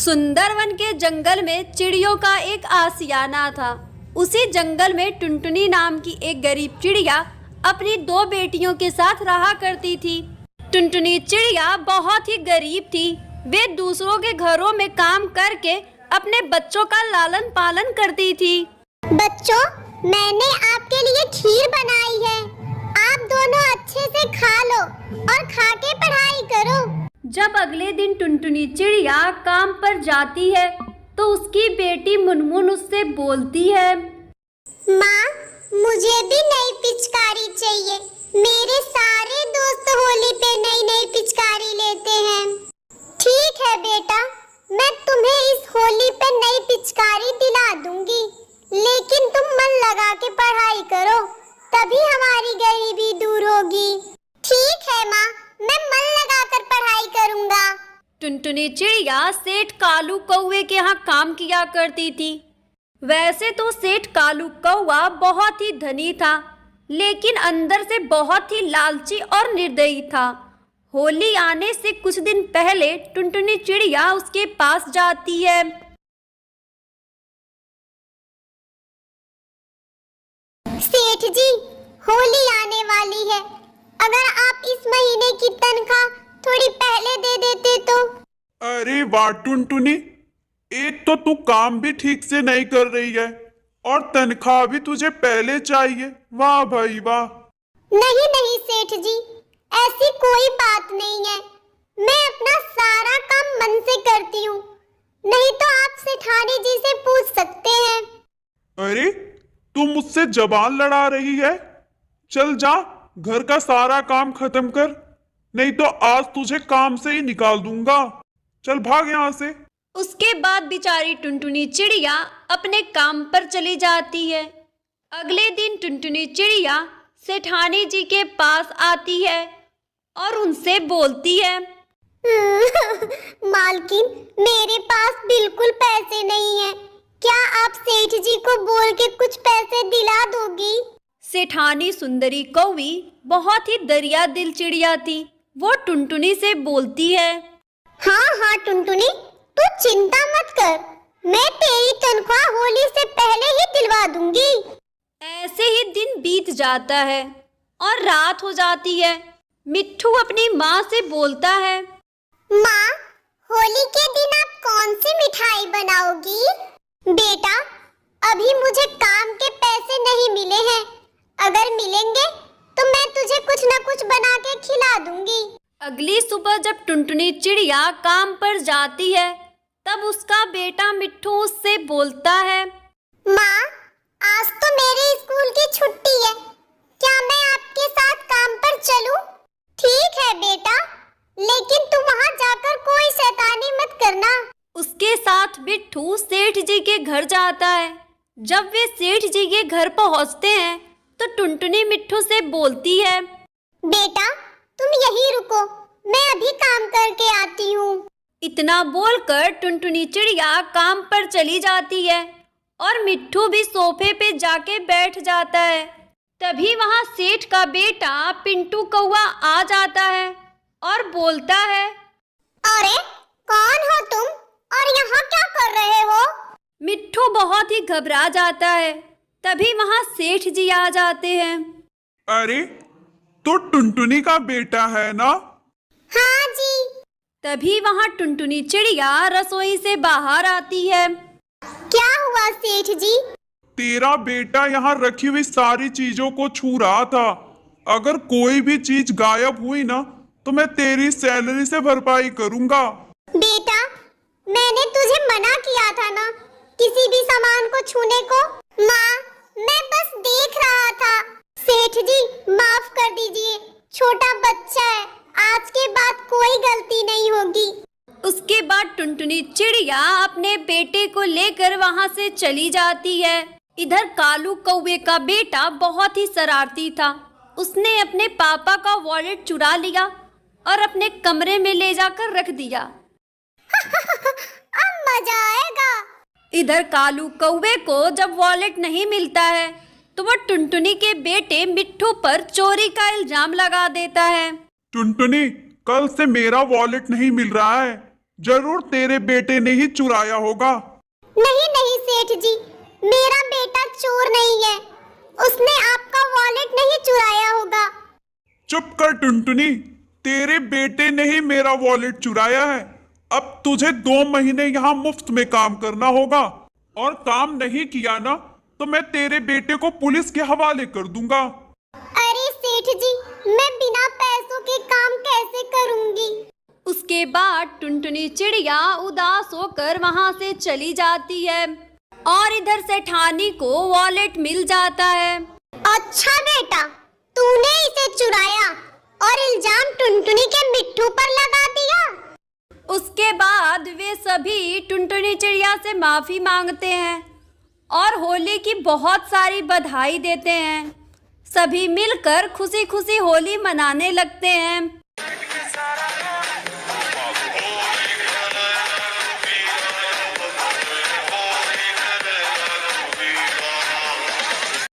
सुंदरवन के जंगल में चिड़ियों का एक आशियाना था। उसी जंगल में टुनटुनी नाम की एक गरीब चिड़िया अपनी दो बेटियों के साथ रहा करती थी। टुनटुनी चिड़िया बहुत ही गरीब थी। वे दूसरों के घरों में काम करके अपने बच्चों का लालन पालन करती थी। बच्चों, मैंने आपके लिए खीर बनाई है। आप दोनों अच्छे से खा लो और खा के पढ़ाई करो। जब अगले दिन टुनटुनी चिड़िया काम पर जाती है तो उसकी बेटी मुनमुन उससे बोलती है, माँ, मुझे भी नई पिचकारी चाहिए। मेरे सारे दोस्त होली पे नई नई पिचकारी लेते हैं। ठीक है बेटा, मैं तुम्हें इस होली पे नई पिचकारी दिला दूंगी, लेकिन तुम मन लगा के पढ़ाई करो, तभी हमारी गरीबी दूर होगी। ठीक है माँ, मैं मन लगाकर पढ़ाई करूंगा। टुनटुनी चिड़िया सेठ कालू कौवे के यहाँ काम किया करती थी। वैसे तो सेठ कालू कौवा बहुत ही धनी था, लेकिन अंदर से बहुत ही लालची और निर्दयी था। होली आने से कुछ दिन पहले टुनटुनी चिड़िया उसके पास जाती है। सेठ जी, होली आने वाली है। अगर आप इस महीने की तनख्वाह थोड़ी पहले दे देते तो। अरे वाह टुनटुनी, एक तो तू काम भी ठीक से नहीं कर रही है और तनख्वाह भी तुझे पहले चाहिए। वाह भाई वाह। नहीं नहीं सेठ जी, ऐसी कोई बात नहीं है। मैं अपना सारा काम मन से करती हूँ। नहीं तो आप सेठानी जी से पूछ सकते हैं। अरे, तू मुझसे जबान लड़ा रही है? चल जा, घर का सारा काम खत्म कर, नहीं तो आज तुझे काम से ही निकाल दूंगा। चल भाग यहाँ से। उसके बाद बेचारी टुनटुनी चिड़िया अपने काम पर चली जाती है। अगले दिन टुनटुनी चिड़िया सेठानी जी के पास आती है और उनसे बोलती है, मालकिन, मेरे पास बिल्कुल पैसे नहीं है। क्या आप सेठ जी को बोल के कुछ पैसे दिला दोगी? सेठानी सुंदरी कौवी बहुत ही दरिया दिल चिड़िया थी। वो टुनटुनी से बोलती है, हाँ हाँ टुनटुनी, तू चिंता मत कर। मैं तेरी तनख्वाह होली से पहले ही दिलवा दूंगी। ऐसे ही दिन बीत जाता है और रात हो जाती है। मिट्ठू अपनी माँ से बोलता है, माँ, होली के दिन आप कौन सी मिठाई बनाओगी? बेटा, अभी मुझे काम के पैसे नहीं मिले हैं। अगर मिलेंगे तो मैं तुझे कुछ न कुछ बना के खिला दूंगी। अगली सुबह जब टुनटुनी चिड़िया काम पर जाती है तब उसका बेटा मिट्ठू उससे बोलता है, माँ, आज तो मेरे स्कूल की छुट्टी है। क्या मैं आपके साथ काम पर चलूं? ठीक है बेटा, लेकिन तुम वहाँ जाकर कोई शैतानी मत करना। उसके साथ मिट्ठू सेठ जी के घर जाता है। जब वे सेठ जी के घर पहुँचते हैं तो टुनटुनी मिट्ठू से बोलती है, बेटा, तुम यहीं रुको, मैं अभी काम करके आती हूँ। इतना बोलकर टुनटुनी चिड़िया काम पर चली जाती है और मिट्ठू भी सोफे पे जाके बैठ जाता है। तभी वहाँ सेठ का बेटा पिंटू कौवा आ जाता है और बोलता है, अरे, कौन हो तुम और यहाँ क्या कर रहे हो? मिट्ठू बहुत ही घबरा जाता है। तभी वहाँ सेठ जी आ जाते हैं। अरे, तो टुनटुनी का बेटा है ना? हाँ जी। तभी वहाँ टुनटुनी चिड़िया रसोई से बाहर आती है। क्या हुआ सेठ जी? तेरा बेटा यहाँ रखी हुई सारी चीजों को छू रहा था। अगर कोई भी चीज गायब हुई ना तो मैं तेरी सैलरी से भरपाई करूंगा। बेटा, मैंने तुझे मना किया था ना किसी भी सामान को छूने को। माँ, मैं बस देख रहा था। सेठ जी, माफ कर दीजिए, छोटा बच्चा है। आज के बाद कोई गलती नहीं होगी। उसके बाद टुनटुनी चिड़िया अपने बेटे को लेकर वहाँ से चली जाती है। इधर कालू कौवे का बेटा बहुत ही शरारती था। उसने अपने पापा का वॉलेट चुरा लिया और अपने कमरे में ले जाकर रख दिया। अब मजा आएगा। इधर कालू कौवे को जब वॉलेट नहीं मिलता है तो वो टुनटुनी के बेटे मिट्ठू पर चोरी का इल्जाम लगा देता है। टुनटुनी, कल से मेरा वॉलेट नहीं मिल रहा है। जरूर तेरे बेटे ने ही चुराया होगा। नहीं नहीं सेठ जी, मेरा बेटा चोर नहीं है। उसने आपका वॉलेट नहीं चुराया होगा। चुप कर टुनटुनी, तेरे बेटे ने ही मेरा वॉलेट चुराया है। अब तुझे 2 महीने यहाँ मुफ्त में काम करना होगा, और काम नहीं किया ना तो मैं तेरे बेटे को पुलिस के हवाले कर दूंगा। अरे सेठ जी, मैं बिना पैसों के काम कैसे करूंगी? उसके बाद टुनटुनी चिड़िया उदास होकर वहां से चली जाती है और इधर सेठानी को वॉलेट मिल जाता है। अच्छा बेटा, तूने इसे चुराया और इल्जाम टुनटुनी के मिट्ठू पर लगा दिया। उसके बाद वे सभी टुनटुनी चिड़िया से माफी मांगते हैं और होली की बहुत सारी बधाई देते हैं। सभी मिलकर खुशी खुशी होली मनाने लगते हैं।